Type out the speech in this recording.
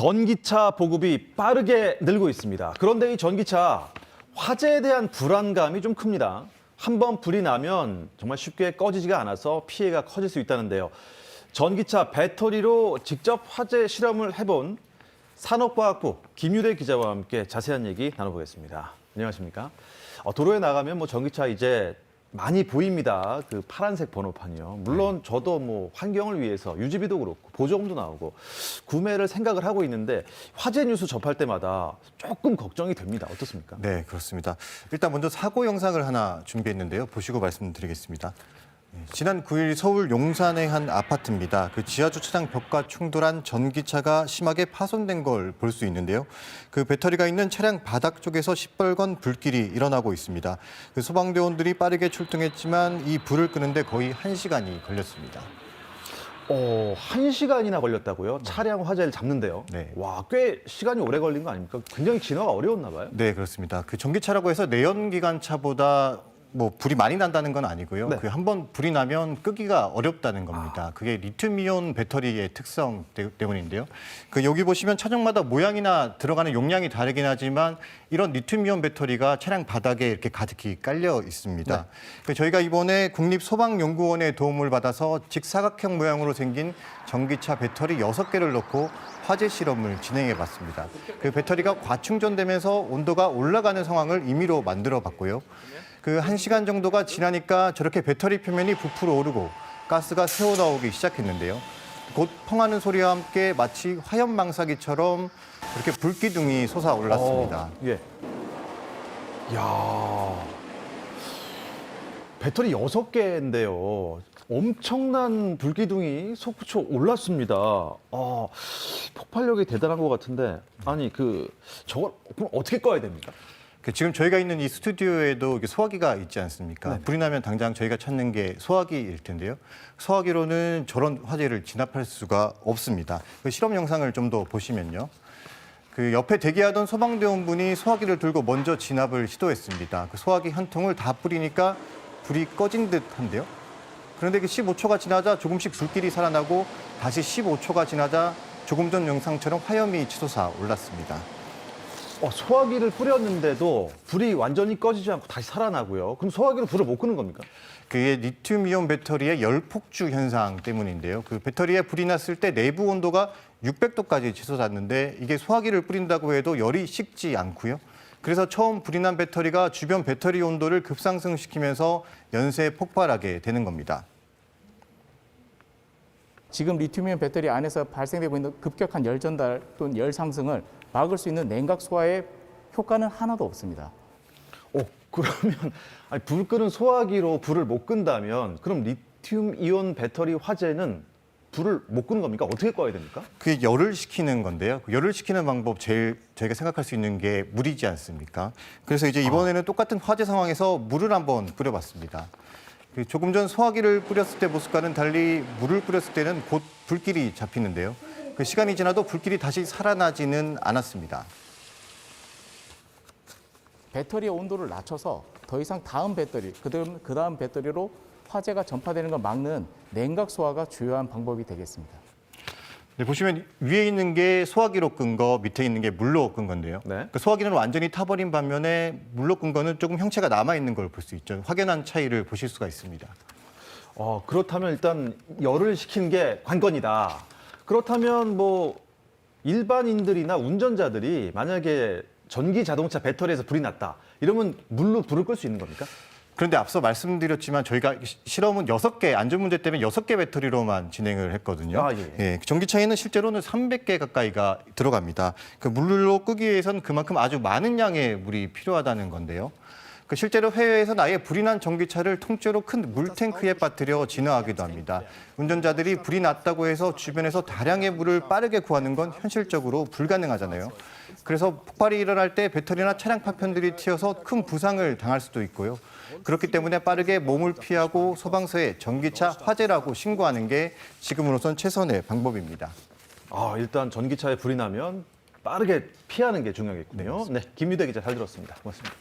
전기차 보급이 빠르게 늘고 있습니다. 그런데 이 전기차 화재에 대한 불안감이 좀 큽니다. 한번 불이 나면 정말 쉽게 꺼지지가 않아서 피해가 커질 수 있다는데요. 전기차 배터리로 직접 화재 실험을 해본 산업과학부 김유대 기자와 함께 자세한 얘기 나눠보겠습니다. 안녕하십니까? 도로에 나가면 전기차 이제 많이 보입니다. 그 파란색 번호판이요. 물론 저도 환경을 위해서 유지비도 그렇고 보조금도 나오고 구매를 생각을 하고 있는데 화재 뉴스 접할 때마다 조금 걱정이 됩니다. 어떻습니까? 네, 그렇습니다. 일단 먼저 사고 영상을 하나 준비했는데요. 보시고 말씀드리겠습니다. 지난 9일 서울 용산의 한 아파트입니다. 그 지하 주차장 벽과 충돌한 전기차가 심하게 파손된 걸 볼 수 있는데요. 그 배터리가 있는 차량 바닥 쪽에서 시뻘건 불길이 일어나고 있습니다. 그 소방대원들이 빠르게 출동했지만 이 불을 끄는데 거의 1시간이 걸렸습니다. 1시간이나 걸렸다고요? 차량 화재를 잡는데요? 네. 와, 꽤 시간이 오래 걸린 거 아닙니까? 굉장히 진화가 어려웠나 봐요? 네, 그렇습니다. 그 전기차라고 해서 내연기관차보다 불이 많이 난다는 건 아니고요. 네. 그 한번 불이 나면 끄기가 어렵다는 겁니다. 그게 리튬이온 배터리의 특성 때문인데요. 그 여기 보시면 차종마다 모양이나 들어가는 용량이 다르긴 하지만 이런 리튬이온 배터리가 차량 바닥에 이렇게 가득히 깔려 있습니다. 네. 그 저희가 이번에 국립소방연구원의 도움을 받아서 직사각형 모양으로 생긴 전기차 배터리 6개를 넣고 화재 실험을 진행해 봤습니다. 그 배터리가 과충전되면서 온도가 올라가는 상황을 임의로 만들어 봤고요. 그 1시간 정도가 지나니까 저렇게 배터리 표면이 부풀어 오르고 가스가 새어나오기 시작했는데요. 곧 펑하는 소리와 함께 마치 화염망사기처럼 이렇게 불기둥이 솟아올랐습니다. 예. 야, 배터리 6개인데요. 엄청난 불기둥이 솟구쳐 올랐습니다. 폭발력이 대단한 것 같은데, 아니 저걸 그럼 어떻게 꺼야 됩니까? 지금 저희가 있는 이 스튜디오에도 소화기가 있지 않습니까? 네. 불이 나면 당장 저희가 찾는 게 소화기일 텐데요. 소화기로는 저런 화재를 진압할 수가 없습니다. 그 실험 영상을 좀 더 보시면요. 그 옆에 대기하던 소방대원분이 소화기를 들고 먼저 진압을 시도했습니다. 그 소화기 한 통을 다 뿌리니까 불이 꺼진 듯한데요. 그런데 그 15초가 지나자 조금씩 불길이 살아나고 다시 15초가 지나자 조금 전 영상처럼 화염이 치솟아 올랐습니다. 소화기를 뿌렸는데도 불이 완전히 꺼지지 않고 다시 살아나고요. 그럼 소화기로 불을 못 끄는 겁니까? 그게 리튬이온 배터리의 열폭주 현상 때문인데요. 그 배터리에 불이 났을 때 내부 온도가 600도까지 치솟았는데 이게 소화기를 뿌린다고 해도 열이 식지 않고요. 그래서 처음 불이 난 배터리가 주변 배터리 온도를 급상승시키면서 연쇄 폭발하게 되는 겁니다. 지금 리튬이온 배터리 안에서 발생되고 있는 급격한 열 전달 또는 열 상승을 막을 수 있는 냉각 소화의 효과는 하나도 없습니다. 그러면 불 끄는 소화기로 불을 못 끈다면 그럼 리튬이온 배터리 화재는 불을 못 끄는 겁니까? 어떻게 꺼야 됩니까? 그게 열을 식히는 건데요. 그 열을 식히는 방법 제일 저희가 생각할 수 있는 게 물이지 않습니까? 그래서 이제 이번에는 똑같은 화재 상황에서 물을 한번 뿌려봤습니다. 조금 전 소화기를 뿌렸을 때 모습과는 달리 물을 뿌렸을 때는 곧 불길이 잡히는데요. 그 시간이 지나도 불길이 다시 살아나지는 않았습니다. 배터리의 온도를 낮춰서 더 이상 다음 배터리, 그다음 배터리로 화재가 전파되는 걸 막는 냉각 소화가 주요한 방법이 되겠습니다. 네, 보시면 위에 있는 게 소화기로 끈 거, 밑에 있는 게 물로 끈 건데요. 네. 그 소화기는 완전히 타버린 반면에 물로 끈 거는 조금 형체가 남아있는 걸 볼 수 있죠. 확연한 차이를 보실 수가 있습니다. 그렇다면 일단 열을 식힌 게 관건이다. 그렇다면 일반인들이나 운전자들이 만약에 전기 자동차 배터리에서 불이 났다. 이러면 물로 불을 끌 수 있는 겁니까? 그런데 앞서 말씀드렸지만 저희가 실험은 6개, 안전 문제 때문에 6개 배터리로만 진행을 했거든요. 예. 전기차에는 실제로는 300개 가까이가 들어갑니다. 그 물로 끄기 위해서는 그만큼 아주 많은 양의 물이 필요하다는 건데요. 실제로 해외에서는 아예 불이 난 전기차를 통째로 큰 물탱크에 빠뜨려 진화하기도 합니다. 운전자들이 불이 났다고 해서 주변에서 다량의 물을 빠르게 구하는 건 현실적으로 불가능하잖아요. 그래서 폭발이 일어날 때 배터리나 차량 파편들이 튀어서 큰 부상을 당할 수도 있고요. 그렇기 때문에 빠르게 몸을 피하고 소방서에 전기차 화재라고 신고하는 게 지금으로선 최선의 방법입니다. 일단 전기차에 불이 나면 빠르게 피하는 게 중요하겠군요. 네, 김유대 기자 잘 들었습니다. 고맙습니다.